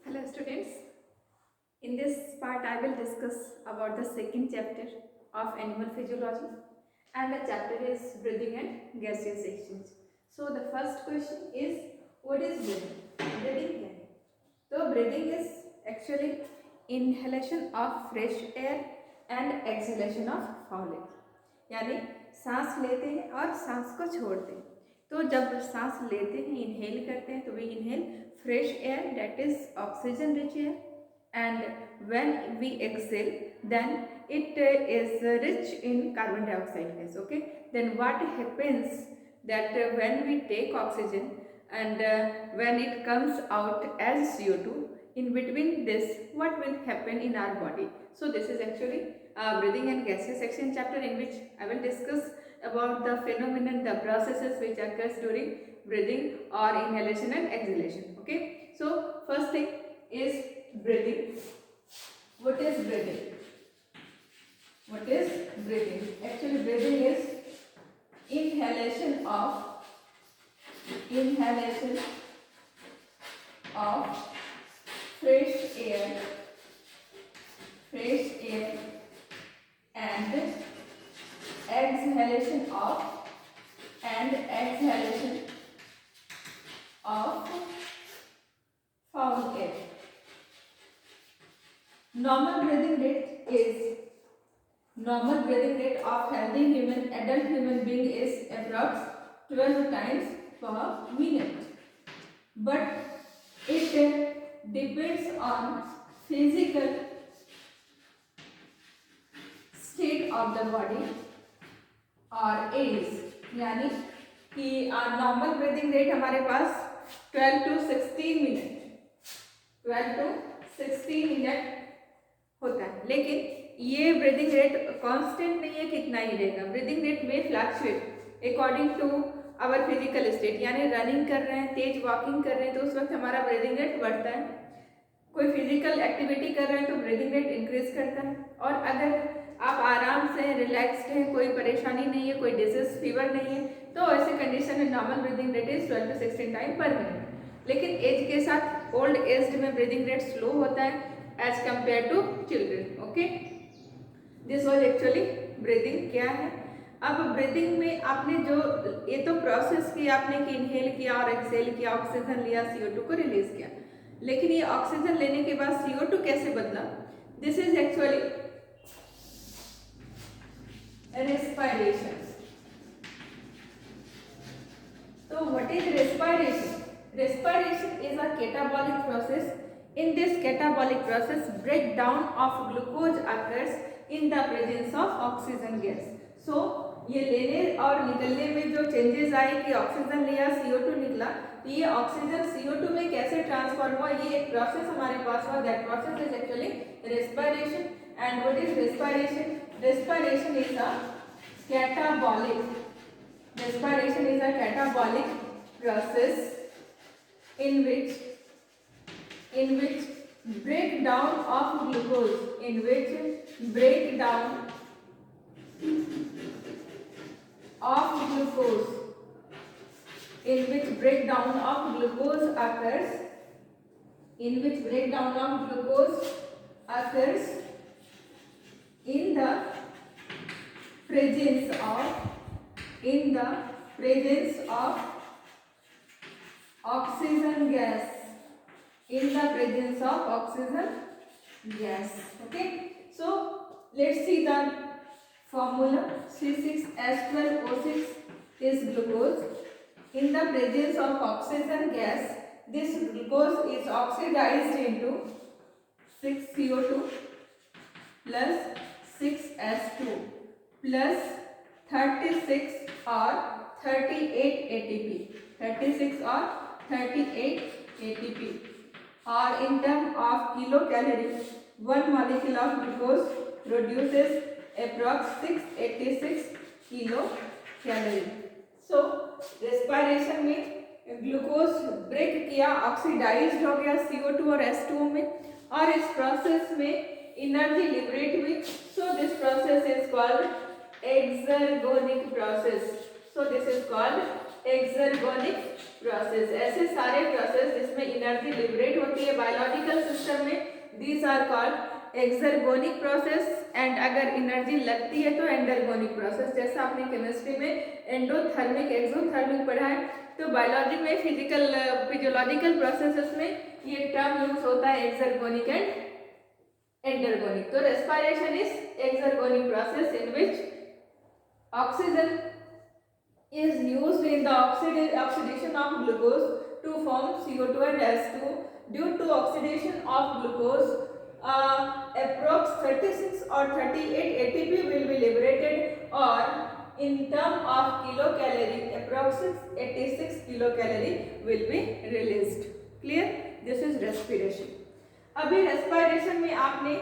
Hello students, in this part I will discuss about the second chapter of animal physiology and the chapter is breathing and gaseous exchange. So the first question is, what is breathing? Breathing क्या है? तो breathing is actually inhalation of fresh air and exhalation of foul air. यानी सांस लेते हैं और सांस को छोड़ते हैं. तो जब सांस लेते हैं, इनहेल करते हैं, तो we inhale fresh air, that is oxygen rich air, and when we exhale then it is rich in carbon dioxide gas. Okay, then what happens that when we take oxygen and when it comes out as CO2, in between this what will happen in our body? So this is actually breathing and gaseous exchange chapter, in which I will discuss about the phenomenon, the processes which occurs during breathing or inhalation and exhalation. Okay, so first thing is breathing. What is breathing? What is breathing? Actually breathing is inhalation of fresh air and exhalation of foul air. Normal breathing rate of healthy adult human being is approx 12 times per minute. But it depends on physical state of the body और as, यानी कि normal breathing rate हमारे पास 12 to 16 minute होता है, लेकिन ये breathing rate constant नहीं है, कितना ही रहेगा. ब्रीदिंग रेट में fluctuate according to our physical state, यानी रनिंग कर रहे हैं, तेज वॉकिंग कर रहे हैं तो उस वक्त हमारा ब्रीदिंग रेट बढ़ता है. कोई फिजिकल एक्टिविटी कर रहे हैं तो ब्रीदिंग रेट इंक्रीज करता है. और अगर आप आराम से रिलैक्स्ड हैं, कोई परेशानी नहीं है, कोई डिजीज फीवर नहीं है, तो ऐसे कंडीशन में normal breathing rate is 12 to 16 time per minute. लेकिन एज के साथ ओल्ड एज में ब्रीदिंग रेट स्लो होता है as compare to children. Okay, this was actually breathing क्या है. अब ब्रीदिंग में आपने जो ये तो प्रोसेस की आपने कि इनहेल किया और एक्सहेल किया, ऑक्सीजन लिया, CO2 को रिलीज किया, लेकिन ये ऑक्सीजन लेने के बाद CO2 कैसे बदला? This is actually respiration. So what is respiration? Respiration is a catabolic process. In this catabolic process, breakdown of glucose occurs in the presence of oxygen gas. So ये लेने और निकलने में जो चेंजेस आए कि ऑक्सीजन लिया, CO2 निकला, तो ये ऑक्सीजन CO2 में कैसे ट्रांसफॉर्म हुआ, ये एक प्रोसेस हमारे पास हुआ. That process is actually respiration. And what is respiration? Respiration is a catabolic process in which breakdown of glucose occurs in the presence of oxygen gas. Okay, so let's see the formula. C6H12O6 is glucose. In the presence of oxygen gas, this glucose is oxidized into 6CO2 plus 6H2 plus 36 or 38 ATP. Or in terms of kilocalorie, 1 molecule of glucose produces approx 686 kilocalorie. So respiration में glucose break किया, oxidised हो गया CO2 और H2O में, और इस process में energy liberate हुई. So this process is called exergonic process. Process, ऐसे सारे प्रोसेस जिसमें एनर्जी लिबरेट होती है बायोलॉजिकल सिस्टम में, these are called exergonic process. And अगर एनर्जी लगती है तो एंडरगोनिक प्रोसेस। जैसा आपने केमिस्ट्री में एंडोथर्मिक एक्सोथर्मिक पढ़ा है, तो बायोलॉजी में फिजियोलॉजिकल प्रोसेसेस में ये टर्म यूज होता है एक्सर्गोनिक एंड एंडरगोनिक। तो respiration is exergonic process in which oxygen is used in the oxidation of glucose to form CO2 and S2. Due to oxidation of glucose, approx 36 or 38 ATP will be liberated, or in term of kilocalorie, approx 86 kilocalorie will be released. Clear? This is respiration. अभी respiration में आपने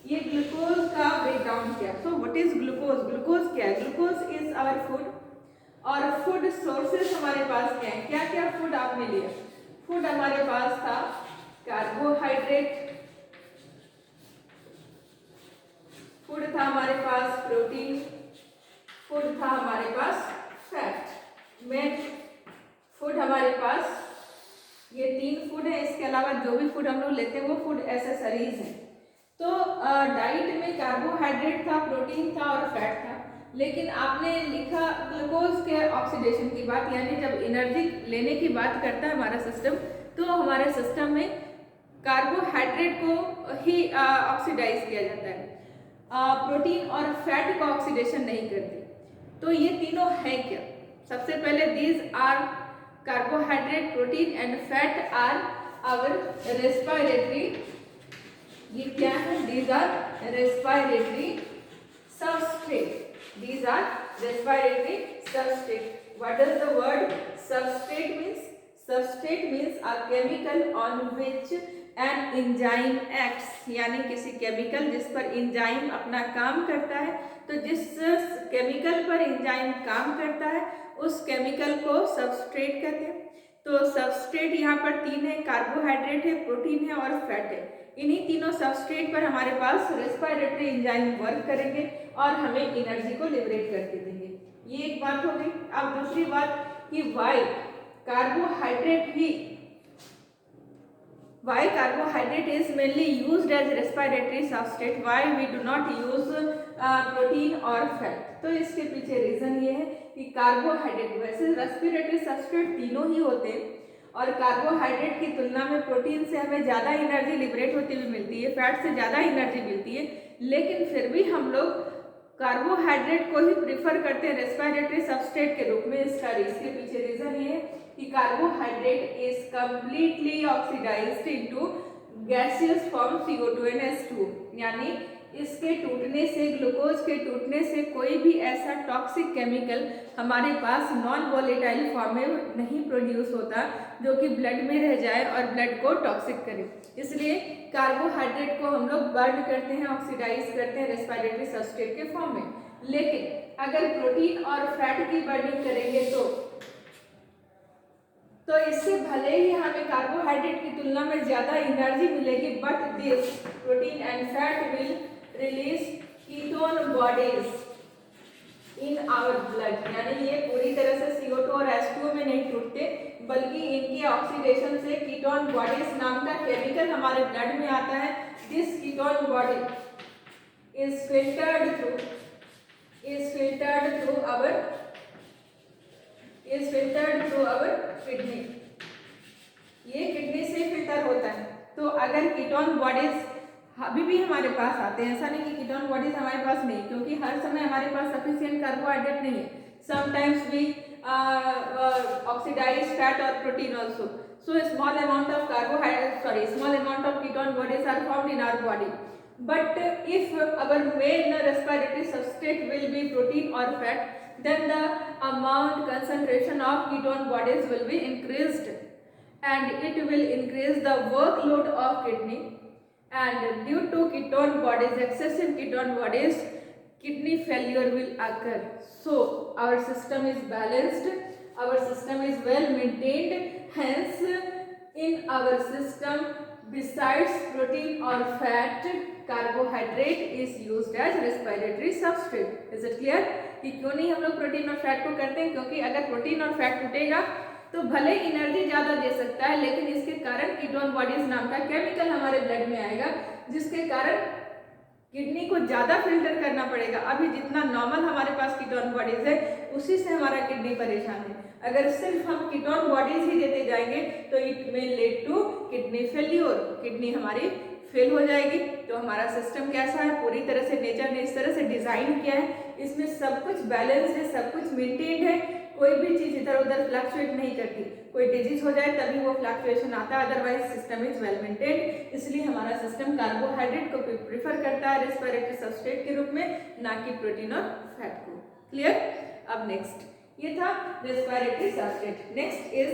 ये glucose का breakdown किया। So what is glucose? Glucose क्या है? Glucose is our food, और food sources हमारे पास क्या है? क्या क्या फूड आपने लिया? फूड हमारे पास था कार्बोहाइड्रेट, फूड था हमारे पास प्रोटीन, फूड था हमारे पास फैट। मेन फूड हमारे पास ये 3 फूड है। इसके अलावा जो भी फूड हम लोग लेते हैं वो फूड एसेसरीज है। तो डाइट में कार्बोहाइड्रेट था, प्रोटीन था और फैट था। लेकिन आपने लिखा ग्लूकोज के ऑक्सीडेशन की बात, यानी जब एनर्जी लेने की बात करता है हमारा सिस्टम, तो हमारे सिस्टम में कार्बोहाइड्रेट को ही ऑक्सीडाइज किया जाता है, प्रोटीन और फैट को ऑक्सीडेशन नहीं करती। तो ये तीनों है क्या? सबसे पहले these are carbohydrate, protein and fat are our respiratory, ये क्या है? These are respiratory substrate, these are respiratory substrate. What does the word substrate means? Substrate means a chemical on which an enzyme acts, यानी किसी chemical जिस पर enzyme अपना काम करता है। तो जिस केमिकल पर एंजाइम काम करता है उस केमिकल को सबस्ट्रेट कहते हैं। तो सबस्ट्रेट यहाँ पर 3 है, कार्बोहाइड्रेट है, प्रोटीन है और फैट है। इन्हीं तीनों सबस्ट्रेट पर हमारे पास रेस्पिरेटरी एंजाइम वर्क करेंगे और हमें एनर्जी को लिबरेट करके देंगे। ये एक बात हो गई। अब दूसरी बात कि why carbohydrate is mainly used as respiratory substrate, why we do not use protein और फैट। तो इसके पीछे रीजन ये है कि कार्बोहाइड्रेट, वैसे रेस्पिरेटरी सबस्ट्रेट तीनों ही होते हैं और कार्बोहाइड्रेट की तुलना में प्रोटीन से हमें ज़्यादा एनर्जी लिबरेट होती हुई मिलती है, फैट से ज़्यादा एनर्जी मिलती है। लेकिन फिर भी हम लोग कार्बोहाइड्रेट को ही प्रीफर करते हैं रेस्पिरेटरी सबस्ट्रेट के रूप में। इसके पीछे रीजन ये है कि carbohydrate is completely oxidised into gaseous form CO2 and S2, यानी इसके टूटने से, ग्लूकोज के टूटने से कोई भी ऐसा टॉक्सिक केमिकल हमारे पास नॉन वॉलेटाइल फॉर्म में नहीं प्रोड्यूस होता जो कि ब्लड में रह जाए और ब्लड को टॉक्सिक करे। इसलिए कार्बोहाइड्रेट को हम लोग बर्न करते हैं, ऑक्सीडाइज करते हैं रेस्पिरेटरी सबस्ट्रेट के फॉर्म में। लेकिन अगर प्रोटीन और फैट की बर्निंग करेंगे तो इससे भले ही हमें कार्बोहाइड्रेट की तुलना में ज्यादा एनर्जी मिलेगी, but this protein and fat will release ketone bodies in our blood, यानी ये पूरी तरह से CO2 और H2 में नहीं टूटते, बल्कि इनके ऑक्सीडेशन से कीटोन बॉडीज नाम का केमिकल हमारे ब्लड में आता है। This ketone body is filtered through our kidney, ये किडनी से फिल्टर होता है। तो अगर कीटोन बॉडीज अभी भी हमारे पास आते हैं, ऐसा नहीं कि कीटोन बॉडीज हमारे पास नहीं, क्योंकि हर समय हमारे पास सफिशिएंट कार्बोहाइड्रेट नहीं है। समटाइम्स वी ऑक्सीडाइज फैट और protein also, so a small amount of small amount of ketone bodies are formed in our body. But if our main respiratory substrate will be protein or fat, then the amount concentration of ketone bodies will be increased and it will increase the workload of kidney, and due to ketone bodies, excessive ketone bodies, kidney failure will occur. So our system is balanced, our system is well maintained, hence in our system besides protein or fat, carbohydrate is used as respiratory substrate. Is it clear कि क्यों नहीं हम लोग protein और fat को करते हैं? क्योंकि अगर प्रोटीन और फैट टूटेगा तो भले एनर्जी ज़्यादा दे सकता है, लेकिन इसके कारण कीटोन बॉडीज नाम का केमिकल हमारे ब्लड में आएगा, जिसके कारण किडनी को ज़्यादा फिल्टर करना पड़ेगा। अभी जितना नॉर्मल हमारे पास कीटोन बॉडीज है, उसी से हमारा किडनी परेशान है। अगर सिर्फ हम कीटोन बॉडीज ही देते जाएंगे तो it may lead to kidney failure, kidney हमारी फेल हो जाएगी। तो हमारा सिस्टम कैसा है, पूरी तरह से नेचर ने इस तरह से डिजाइन किया है, इसमें सब कुछ बैलेंस है, सब कुछ मेंटेन्ड है, कोई भी चीज इधर उधर फ्लक्चुएट नहीं करती। कोई डिजीज हो जाए तभी वो फ्लक्चुएशन आता है, otherwise system is well maintained. इसलिए हमारा सिस्टम कार्बोहाइड्रेट को प्रीफर करता है रेस्पिरेटरी सबस्ट्रेट के रूप में, ना कि प्रोटीन और फैट को। क्लियर? अब नेक्स्ट, ये था रेस्पिरेटरी सबस्ट्रेट। नेक्स्ट इज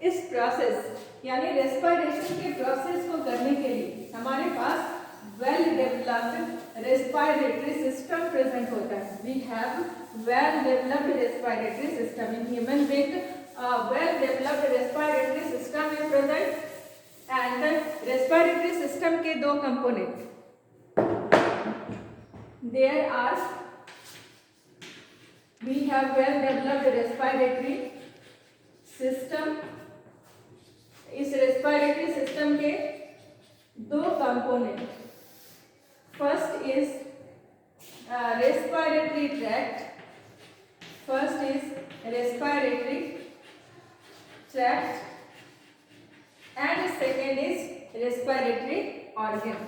इस प्रोसेस यानी रेस्पिरेशन के प्रोसेस को करने के लिए हमारे पास well developed respiratory system present होता है। We have well developed respiratory system in human being. Well developed respiratory system is present and respiratory system के दो component there are, we have well developed respiratory system। इस respiratory system के दो component, first is respiratory tract, first is respiratory tract and second is respiratory organ,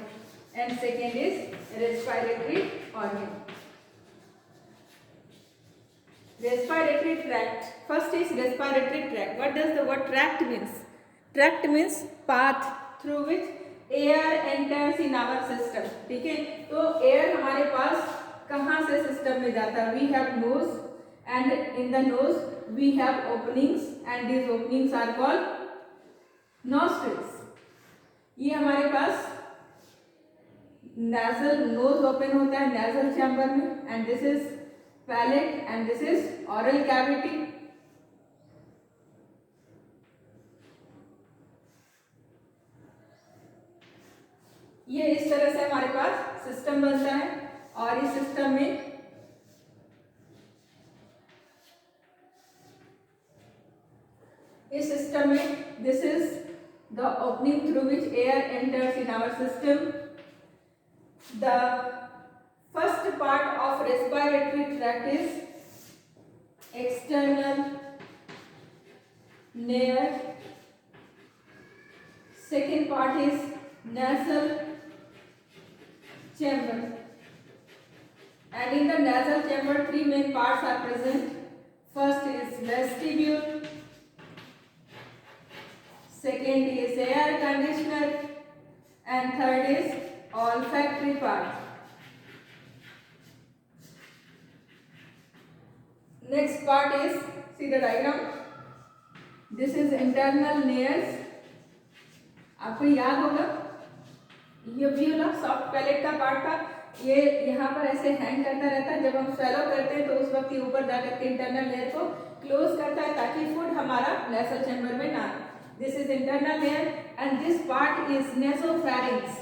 and second is respiratory organ. Respiratory tract. First is respiratory tract. What does the word tract means? Tract means path through which air enters in our system. ठीक है, तो air हमारे पास कहाँ से system में जाता है? We have nose and in the nose we have openings and these openings are called nostrils. ये हमारे पास nasal nose open होता है nasal chamber में, and this is palate and this is oral cavity। ये इस तरह से हमारे पास सिस्टम बनता है, और इस सिस्टम में this is the opening through which air enters in our system. The first part of respiratory tract is external nair, second part is nasal chamber, and in the nasal chamber three main parts are present. First is vestibule, second is air conditioner, and third is olfactory part। Next part is, see the diagram, this is internal nares। आपको याद होगा ये भी वाला soft palate का part था, ये यहाँ पर ऐसे हैंग करता रहता है। जब हम स्वेलो करते हैं तो उस वक्त ये ऊपर जाकर के इंटरनल लेयर को क्लोज करता है ताकि फूड हमारा नेसल चैम्बर में ना। This is internal layer and this part is nasopharynx.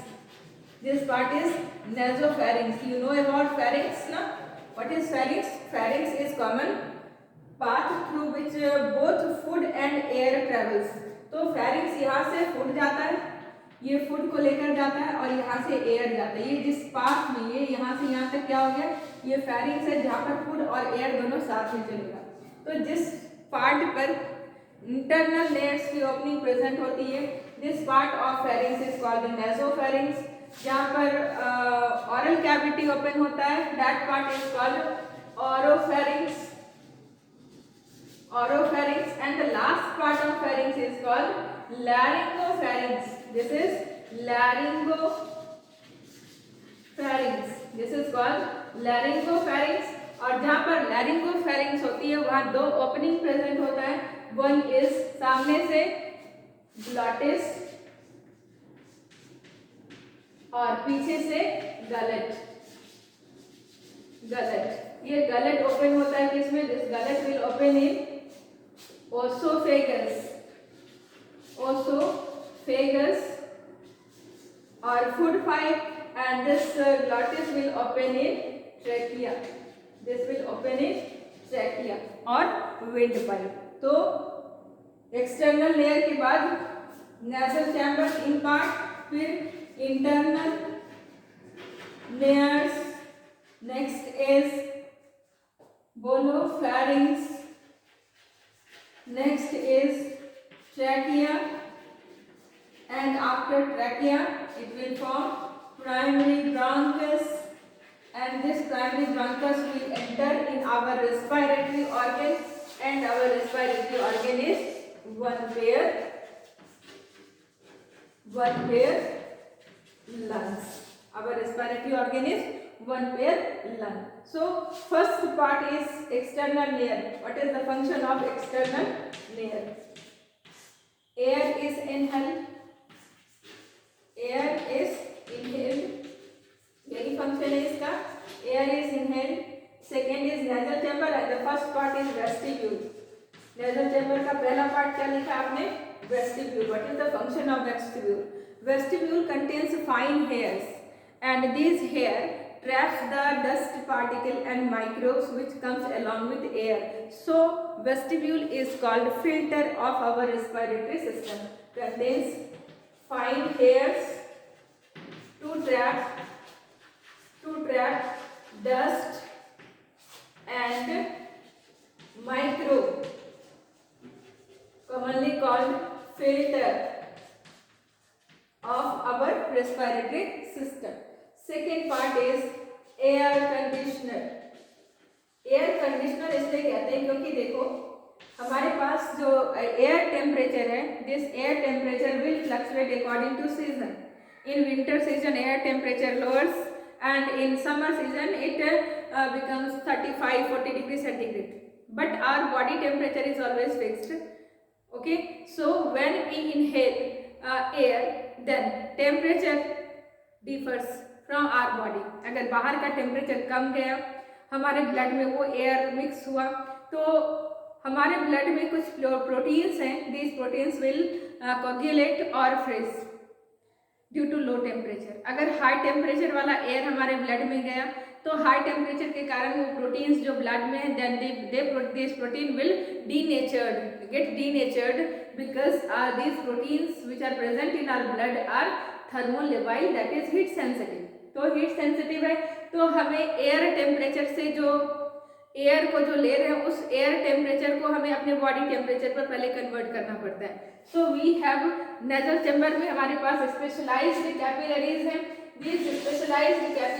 This part is nasopharynx. You know about pharynx ना? What is pharynx? Pharynx is common path through which both food and air travels। तो pharynx यहाँ से food जाता है, ये food को लेकर जाता है, और यहाँ से एयर जाता है। ये जिस पाथ में ये यहाँ से यहाँ तक क्या हो गया, ये pharynx है जहाँ पर फूड और एयर दोनों साथ में चलेगा। तो जिस पार्ट पर इंटरनल लेयर्स की ओपनिंग प्रेजेंट होती है, this part of pharynx is called nasopharynx. जहाँ पर ऑरल कैविटी ओपन होता है, that part is called oropharynx. Oropharynx and the last part of pharynx is called laryngopharynx. This is laryngopharynx. This is called laryngopharynx. और जहाँ पर लैरिंगोफैरिंक्स होती है वहाँ दो ओपनिंग प्रेजेंट होता है। वन इज सामने से ग्लॉटिस और पीछे से गलेट। ये गलेट ओपन होता है किसमें? This gullet will open in oesophagus. और food pipe and this glottis will open in trachea. This will open in trachea और विंड पाइप। तो एक्सटर्नल लेयर के बाद नेजल चैम्बर इन पार्ट, फिर इंटरनल लेयर्स, नेक्स्ट इज बोलोफैरिंक्स, next is trachea, and after trachea it will form primary bronchus, and this primary bronchus will enter in our respiratory organ, and our respiratory organ is one pair lungs. Our respiratory organ is one pair lung. So first part is external layer. What is the function of external layer? Air is inhaled. यही function है इसका. Air is inhaled. Second is nasal chamber and the first part is vestibule. Nasal chamber का पहला part क्या लिखा आपने? Vestibule. What is the function of vestibule? Vestibule contains fine hairs, and these hair traps the dust particle and microbes which comes along with air. So vestibule is called filter of our respiratory system. Contains fine hairs to trap dust and microbe, commonly called filter of our respiratory system. Second part is air conditioner. Air conditioner इसलिए कहते हैं क्योंकि देखो हमारे पास जो air temperature है, this air temperature will fluctuate according to season. In winter season air temperature lowers and in summer season it becomes 35-40 degrees centigrade, but our body temperature is always fixed. Okay, so when we inhale air, then temperature differs from our body. अगर बाहर का temperature कम गया, हमारे blood में वो air mix हुआ, तो हमारे ब्लड में कुछ प्रोटीन्स हैं. दीज प्रोटीन्स विल कोगुलेट और freeze due to low temperature. अगर हाई टेम्परेचर वाला एयर हमारे ब्लड में गया तो हाई टेम्परेचर के कारण वो प्रोटीन्स जो ब्लड में है, then this protein will get denatured because these proteins which are present in our blood are thermolabile, that is heat sensitive. तो हीट सेंसिटिव है, तो हमें एयर टेम्परेचर से जो एयर को जो ले रहे हैं उस एयर टेम्परेचर को हमें अपने बॉडी टेम्परेचर पर पहले कन्वर्ट करना पड़ता है. So we have nasal chamber में हमारे पास स्पेशलाइज्ड कैपिलरीज हैं. These specialised capillaries